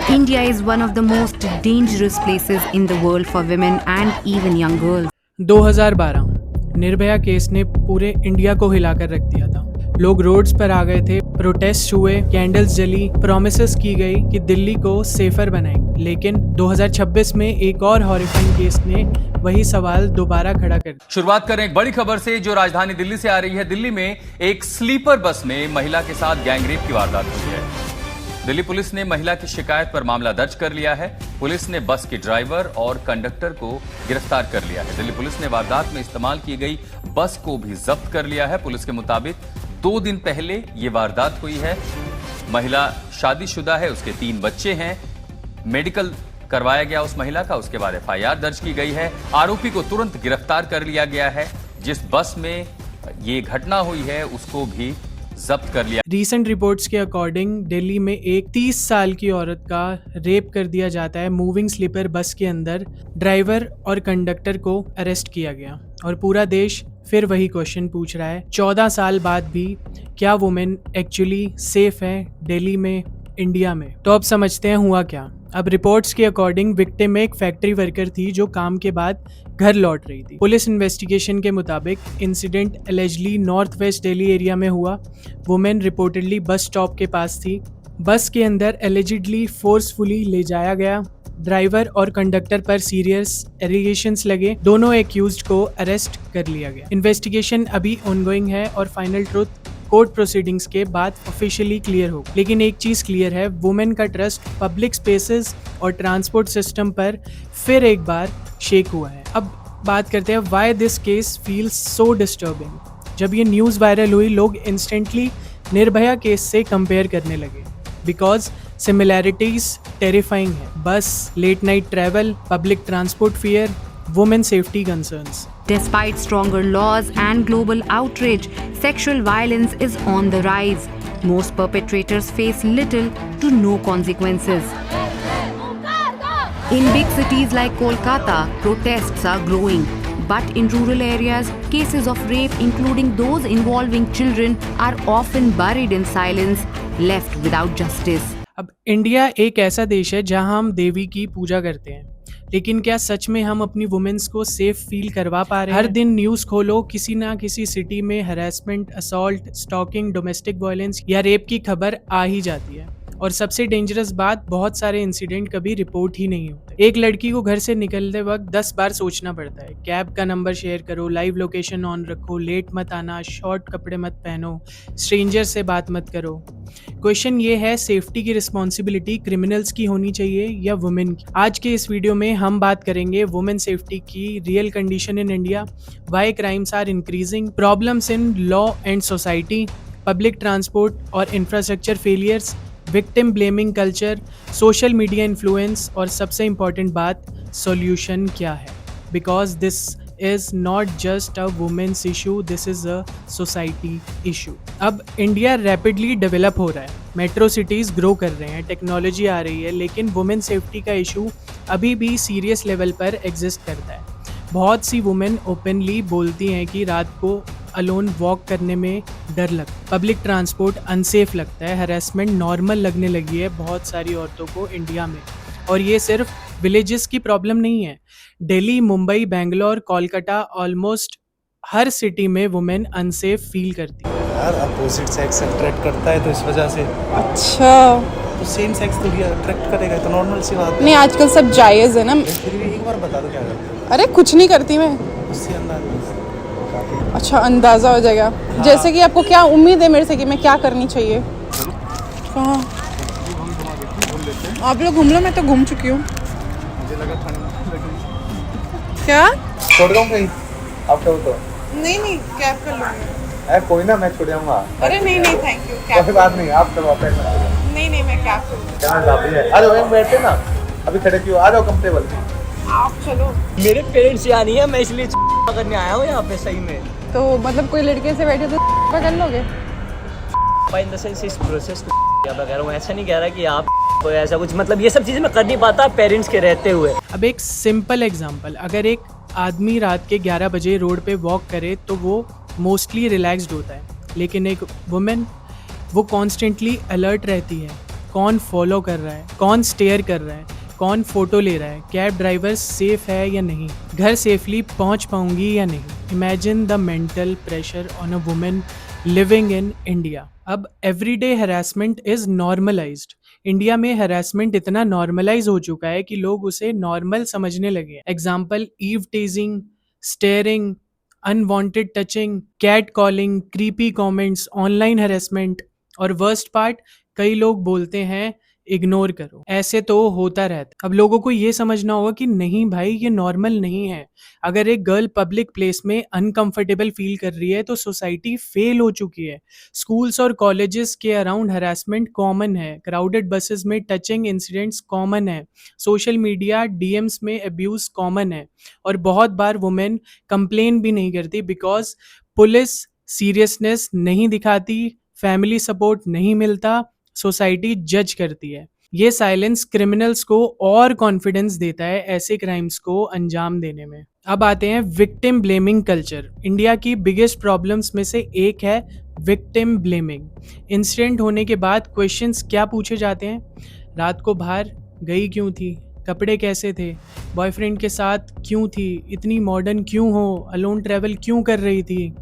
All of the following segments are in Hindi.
India is one of the most dangerous places in the world for women and even young girls. 2012 Nirbhaya case ने पूरे इंडिया को हिलाकर रख दिया था। लोग रोड्स पर आ गए थे, प्रोटेस्ट हुए, कैंडल्स जली, प्रॉमिसेस की गई कि दिल्ली को सेफर बनाएंगे। लेकिन 2026 में एक और हॉरिफाइंग केस ने वही सवाल दोबारा खड़ा कर दिया। शुरुआत करें एक बड़ी खबर से जो राजधानी दिल्ली से आ रही है। दिल्ली में एक स्लीपर बस में महिला के साथ गैंगरेप की वारदात हुई है। दिल्ली पुलिस ने महिला की शिकायत पर मामला दर्ज कर लिया है। पुलिस ने बस के ड्राइवर और कंडक्टर को गिरफ्तार कर लिया है। दिल्ली पुलिस ने वारदात में इस्तेमाल की गई बस को भी जब्त कर लिया है। पुलिस के मुताबिक 2 दिन पहले ये वारदात हुई है। महिला शादीशुदा है, उसके 3 बच्चे हैं। मेडिकल करवाया गया उस महिला का, उसके बाद एफआईआर दर्ज की गई है। आरोपी को तुरंत गिरफ्तार कर लिया गया है। जिस बस में ये घटना हुई है उसको भी जब्त कर लिया। रीसेंट रिपोर्ट्स के अकॉर्डिंग दिल्ली में एक 30 साल की औरत का रेप कर दिया जाता है। मूविंग स्लीपर बस के अंदर ड्राइवर और कंडक्टर को अरेस्ट किया गया और पूरा देश फिर वही क्वेश्चन पूछ रहा है 14 साल बाद भी क्या वुमेन एक्चुअली सेफ है दिल्ली में, इंडिया में? तो अब समझते हैं हुआ क्या। अब रिपोर्ट्स के अकॉर्डिंग विक्टिम एक फैक्ट्री वर्कर थी जो काम के बाद घर लौट रही थी। पुलिस इन्वेस्टिगेशन के मुताबिक incident allegedly north west Delhi area में हुआ। वुमेन रिपोर्टेडली बस स्टॉप के पास थी। बस के अंदर एलिजिडली फोर्सफुली ले जाया गया। ड्राइवर और कंडक्टर पर सीरियस एलिगेशंस लगे। दोनों एक्यूज्ड को अरेस्ट कर लिया गया। इन्वेस्टिगेशन अभी ऑनगोइंग है और फाइनल ट्रुथ कोर्ट प्रोसीडिंग्स के बाद ऑफिशियली क्लियर होगा। लेकिन एक चीज क्लियर है, वुमेन का ट्रस्ट पब्लिक स्पेसेस और ट्रांसपोर्ट सिस्टम पर फिर एक बार शेक हुआ है। अब बात करते हैं why this case feels so disturbing. जब ये न्यूज़ वायरल हुई लोग इंस्टेंटली निर्भया केस से कंपेयर करने लगे बिकॉज सिमिलैरिटीज टेरिफाइंग है। Bus, late night travel, public transport fear, women safety concerns. Despite stronger laws and global outrage, sexual violence is on the rise. Most perpetrators face little to no consequences. In big cities like Kolkata, protests are growing. But in rural areas, cases of rape, including those involving children, are often buried in silence, left without justice. अब इंडिया एक ऐसा देश है जहां हम देवी की पूजा करते हैं, लेकिन क्या सच में हम अपनी वुमेन्स को सेफ फील करवा पा रहे हैं? हर दिन न्यूज़ खोलो, किसी ना किसी सिटी में harassment, assault, stalking, domestic violence या रेप की खबर आ ही जाती है। और सबसे डेंजरस बात, बहुत सारे इंसिडेंट कभी रिपोर्ट ही नहीं होते। एक लड़की को घर से निकलते वक्त 10 बार सोचना पड़ता है। कैब का नंबर शेयर करो, लाइव लोकेशन ऑन रखो, लेट मत आना, शॉर्ट कपड़े मत पहनो, स्ट्रेंजर से बात मत करो। क्वेश्चन ये है, सेफ्टी की रिस्पॉन्सिबिलिटी क्रिमिनल्स की होनी चाहिए या वुमेन की? आज के इस वीडियो में हम बात करेंगे वुमेन सेफ्टी की real condition in India, why crimes are increasing, problems in law and society, public transport और infrastructure failures, victim blaming culture, social media influence और सबसे इम्पॉर्टेंट बात, सॉल्यूशन क्या है? Because this is not just a women's issue, this is a society issue. अब इंडिया रैपिडली डेवलप हो रहा है, मेट्रो सिटीज़ ग्रो कर रहे हैं, टेक्नोलॉजी आ रही है, लेकिन वुमेन सेफ्टी का इशू अभी भी सीरियस लेवल पर एग्जिस्ट करता है। बहुत सी वुमेन ओपनली बोलती हैं कि रात को अलोन वॉक करने में डर लगता है, पब्लिक ट्रांसपोर्ट अनसेफ लगता है, हैरेसमेंट नॉर्मल लगने लगी है बहुत सारी औरतों को इंडिया में। और ये सिर्फ विलेजेस की प्रॉब्लम नहीं है, दिल्ली, मुंबई, बेंगलोर, कोलकाता, ऑलमोस्ट हर सिटी में वुमेन अनसेफ फील करती है। यार अपोजिट सेक्स अट्रैक्ट करता है तो इस वजह से। अच्छा, तो सेम सेक्स तो भी अट्रैक्ट करेगा, तो नॉर्मल सी बात है। नहीं आजकल सब जायज़ है ना। फिर भी एक बार बता दो क्या करते हो? अरे कुछ नहीं करती मैं। उससे अंदाज अच्छा, अंदाज़ा हो जाएगा। हाँ। जैसे कि आपको क्या उम्मीद है मेरे से कि मैं क्या करनी चाहिए? कहाँ? आप लोग घूम लो, मैं तो घूम चुकी हूँ। मुझे लगा क्या छोड़ दूँ कहीं आप तो? नहीं नहीं, कैब कर लूँगी। अरे कोई ना, मैं छोड़ जाऊँगा। अरे नहीं नहीं, थैंक यू। कोई बात नहीं, आप चलो, आप नहीं नहीं, मैं कैब कर लूँगी। क्या बात है? आ जाओ, बैठे ना, अभी खड़े क्यों? आ जाओ कंफर्टेबल। आप चलो। मेरे पेरेंट्स यहाँ नहीं है, मैं इसलिए करने आया हूँ यहाँ पे। सही में तो मतलब कोई लड़के से बैठे तो कर लोगे? इन द सेंस इस प्रोसेस को कह रहा हूँ, ऐसा नहीं कह रहा कि आप कोई ऐसा कुछ, मतलब ये सब चीज़ें मैं कर नहीं पाता पेरेंट्स के रहते हुए। अब एक सिंपल एग्जांपल, अगर एक आदमी रात के 11 बजे रोड पे वॉक करे तो वो मोस्टली रिलैक्स्ड होता है, लेकिन एक वुमेन वो कॉन्स्टेंटली अलर्ट रहती है, कौन फॉलो कर रहा है, कौन स्टेयर कर रहा है, कौन फोटो ले रहा है, कैब ड्राइवर सेफ है या नहीं, घर सेफली पहुंच पाऊंगी या नहीं। Imagine the mental pressure on a women living in India. अब everyday harassment is normalised. India में हैरेसमेंट इतना नॉर्मलाइज हो चुका है कि लोग उसे नॉर्मल समझने लगे। Example, eve teasing, staring, unwanted touching, cat calling, creepy comments, online harassment, और वर्स्ट पार्ट, कई लोग बोलते हैं इग्नोर करो। ऐसे तो होता रहता। अब लोगों को ये समझना होगा कि नहीं भाई, ये नॉर्मल नहीं है। अगर एक गर्ल पब्लिक प्लेस में अनकंफर्टेबल फील कर रही है तो सोसाइटी फेल हो चुकी है। स्कूल्स और कॉलेजेस के अराउंड हरासमेंट कॉमन है। क्राउडेड बसेस में टचिंग इंसिडेंट्स कॉमन है। सोशल मीडिया डीएम्स में अब्यूज कॉमन है। और बहुत बार वुमेन कंप्लेन भी नहीं करती बिकॉज पुलिस सीरियसनेस नहीं दिखाती, फैमिली सपोर्ट नहीं मिलता, सोसाइटी जज करती है। ये साइलेंस क्रिमिनल्स को और कॉन्फिडेंस देता है ऐसे क्राइम्स को अंजाम देने में। अब आते हैं विक्टिम ब्लेमिंग कल्चर। इंडिया की बिगेस्ट प्रॉब्लम्स में से एक है विक्टिम ब्लेमिंग। इंसिडेंट होने के बाद क्वेश्चंस क्या पूछे जाते हैं? रात को बाहर गई क्यों थी? कपड़े कैसे थे? बॉयफ्रेंड के साथ क्यों थी? इतनी मॉडर्न क्यों हो? अलोन ट्रैवल क्यों कर रही थी?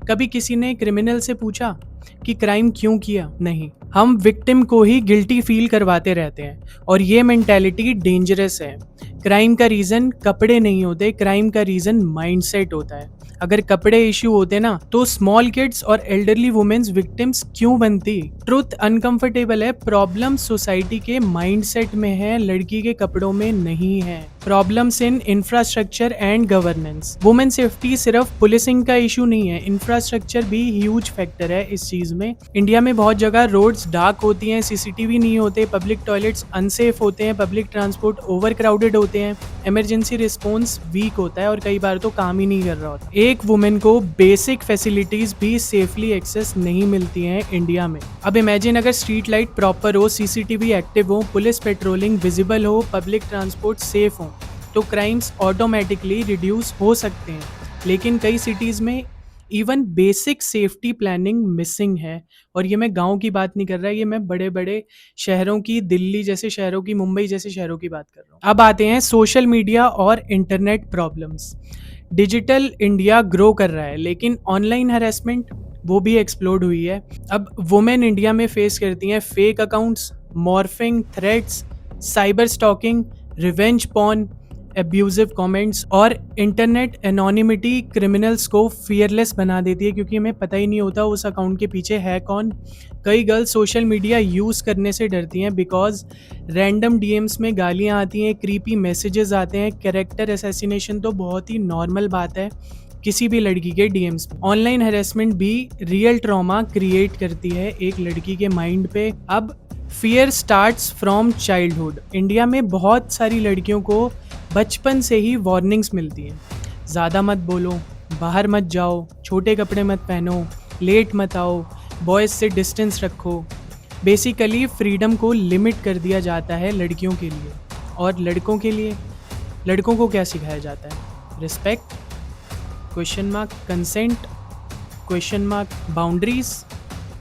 कभी किसी ने क्रिमिनल से पूछा कि क्राइम क्यों किया? नहीं, हम विक्टिम को ही गिल्टी फील करवाते रहते हैं और ये मेंटालिटी डेंजरस है। क्राइम का रीज़न कपड़े नहीं होते, क्राइम का रीज़न माइंडसेट होता है। अगर कपड़े इश्यू होते ना तो स्मॉल किड्स और एल्डरली वुमेन्स विक्टिम्स क्यों बनती? ट्रुथ अनकंफर्टेबल है, प्रॉब्लम सोसाइटी के माइंडसेट में है, लड़की के कपड़ों में नहीं है। Problems in infrastructure and governance. Women safety सिर्फ पुलिसिंग का इशू नहीं है, इंफ्रास्ट्रक्चर भी ह्यूज फैक्टर है इस चीज में। इंडिया में बहुत जगह रोड्स डार्क होती हैं, सीसीटीवी नहीं होते, पब्लिक टॉयलेट्स अनसेफ होते हैं, पब्लिक ट्रांसपोर्ट ओवर क्राउडेड होते हैं, इमरजेंसी रिस्पॉन्स वीक होता है और कई बार तो काम ही नहीं कर रहा होता। एक वुमेन को बेसिक फैसिलिटीज भी सेफली एक्सेस नहीं मिलती हैं इंडिया में। अब इमेजिन अगर स्ट्रीट लाइट प्रॉपर हो, सीसीटीवी एक्टिव हो, पुलिस पेट्रोलिंग विजिबल हो, पब्लिक ट्रांसपोर्ट सेफ हो, तो क्राइम्स ऑटोमेटिकली रिड्यूस हो सकते हैं। लेकिन कई सिटीज़ में even basic safety planning missing है। और ये मैं गांव की बात नहीं कर रहा, ये मैं बड़े बड़े शहरों की, दिल्ली जैसे शहरों की, मुंबई जैसे शहरों की बात कर रहा हूँ। अब आते हैं सोशल मीडिया और internet problems. Digital India grow कर रहा है लेकिन ऑनलाइन हैरेसमेंट वो भी एक्सप्लोड हुई है। अब वुमेन इंडिया में फेस करती हैं fake accounts, morphing, threats, cyber stalking, revenge porn, abusive comments और इंटरनेट एनोनिमिटी क्रिमिनल्स को फियरलेस बना देती है क्योंकि हमें पता ही नहीं होता उस अकाउंट के पीछे है कौन। कई गर्ल्स सोशल मीडिया यूज़ करने से डरती हैं बिकॉज रैंडम डीएम्स में गालियाँ आती हैं, क्रीपी मैसेजेस आते हैं। कैरेक्टर असैसिनेशन तो बहुत ही नॉर्मल बात है किसी भी लड़की के डीएम्स में। ऑनलाइन हैरेसमेंट भी रियल ट्रॉमा क्रिएट करती है एक लड़की के माइंड पे। अब fear starts from childhood. India में बहुत सारी लड़कियों को बचपन से ही वार्निंग्स मिलती हैं, ज़्यादा मत बोलो, बाहर मत जाओ, छोटे कपड़े मत पहनो, लेट मत आओ, बॉयज़ से डिस्टेंस रखो। बेसिकली फ्रीडम को लिमिट कर दिया जाता है लड़कियों के लिए। और लड़कों के लिए, लड़कों को क्या सिखाया जाता है? Respect, question mark, consent, question mark, boundaries,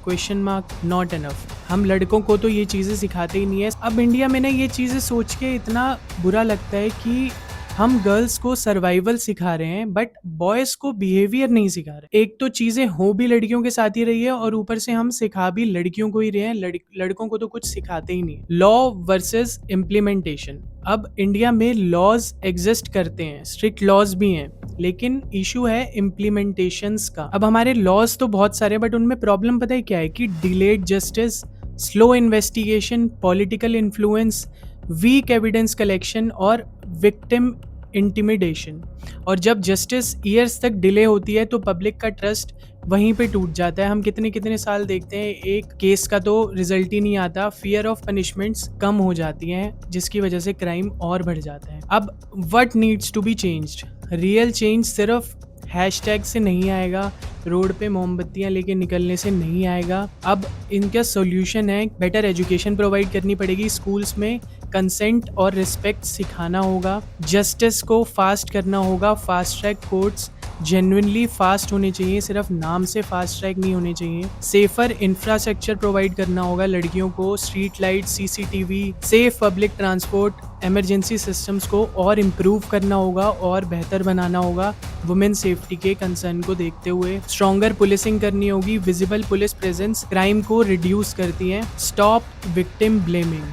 question mark, not enough. हम लड़कों को तो ये चीज़ें सिखाते ही नहीं है। अब इंडिया में ना ये चीज़ें सोच के इतना बुरा लगता है कि हम गर्ल्स को सर्वाइवल सिखा रहे हैं बट बॉयज़ को बिहेवियर नहीं सिखा रहे। एक तो चीज़ें हो भी लड़कियों के साथ ही रही है और ऊपर से हम सिखा भी लड़कियों को ही रहे हैं, लड़कों को तो कुछ सिखाते ही नहीं। Law versus implementation. अब इंडिया में लॉज एग्जिस्ट करते हैं, स्ट्रिक्ट लॉज भी हैं, लेकिन इशू है इम्प्लीमेंटेशंस का। अब हमारे लॉज तो बहुत सारे बट उनमें प्रॉब्लम पता है क्या है कि delayed justice, slow investigation, political influence, weak evidence collection और विक्टिम इंटिमिडेशन। और जब जस्टिस ईयर्स तक डिले होती है तो पब्लिक का ट्रस्ट वहीं पे टूट जाता है। हम कितने कितने साल देखते हैं एक केस का तो रिजल्ट ही नहीं आता। फियर ऑफ पनिशमेंट्स कम हो जाती हैं जिसकी वजह से क्राइम और बढ़ जाता है। अब what needs to be changed? Real change सिर्फ हैशटैग से नहीं आएगा, रोड पे मोमबत्तियां लेके निकलने से नहीं आएगा। अब इनका सॉल्यूशन है बेटर एजुकेशन प्रोवाइड करनी पड़ेगी स्कूल्स में, कंसेंट और रिस्पेक्ट सिखाना होगा, जस्टिस को फास्ट करना होगा, fast track courts genuinely fast होने चाहिए, सिर्फ नाम से फास्ट ट्रैक नहीं होने चाहिए। सेफर इंफ्रास्ट्रक्चर प्रोवाइड करना होगा लड़कियों को, street light, CCTV, safe public transport, emergency systems को और इम्प्रूव करना होगा और बेहतर बनाना होगा। वुमेन सेफ्टी के कंसर्न को देखते हुए स्ट्रॉन्गर पुलिसिंग करनी होगी। विजिबल पुलिस प्रेजेंस क्राइम को रिड्यूस करती है। स्टॉप विक्टिम ब्लेमिंग,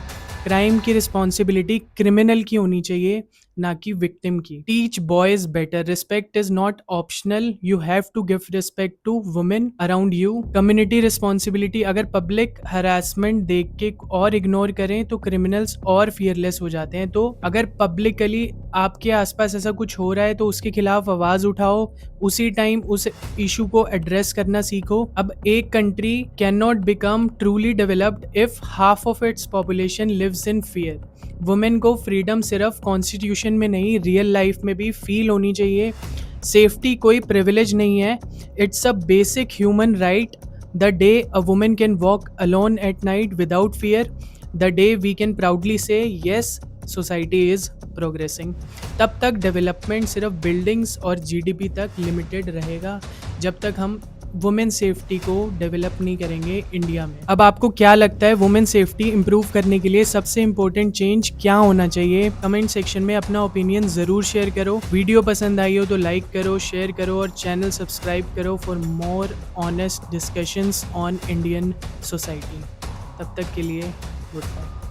क्राइम की रिस्पॉन्सिबिलिटी क्रिमिनल की होनी चाहिए, ना कि विक्टिम की। Teach boys better, respect is not optional, you have to give respect to women around you. Community responsibility, अगर पब्लिक हरासमेंट देख के और इग्नोर करें तो क्रिमिनल्स और फियरलेस हो जाते हैं। तो अगर पब्लिकली आपके आसपास ऐसा कुछ हो रहा है तो उसके खिलाफ आवाज उठाओ, उसी टाइम उस इशू को एड्रेस करना सीखो। अब एक country can not become truly developed if half of its population lives in fear. Women को फ्रीडम सिर्फ कॉन्स्टिट्यूशन में नहीं, रियल लाइफ में भी फील होनी चाहिए। सेफ्टी कोई प्रिविलेज नहीं है, it's a basic human right. The day a woman can walk alone at night without fear, the day we can proudly say yes society is progressing. तब तक डेवलपमेंट सिर्फ बिल्डिंग्स और जीडीपी तक लिमिटेड रहेगा, जब तक हम वुमेन सेफ्टी को डेवलप नहीं करेंगे इंडिया में। अब आपको क्या लगता है वुमेन सेफ्टी इंप्रूव करने के लिए सबसे इंपॉर्टेंट चेंज क्या होना चाहिए? कमेंट सेक्शन में अपना ओपिनियन ज़रूर शेयर करो। वीडियो पसंद आई हो तो लाइक करो, शेयर करो और चैनल सब्सक्राइब करो for more honest discussions on Indian society. तब तक के लिए गुड बाय।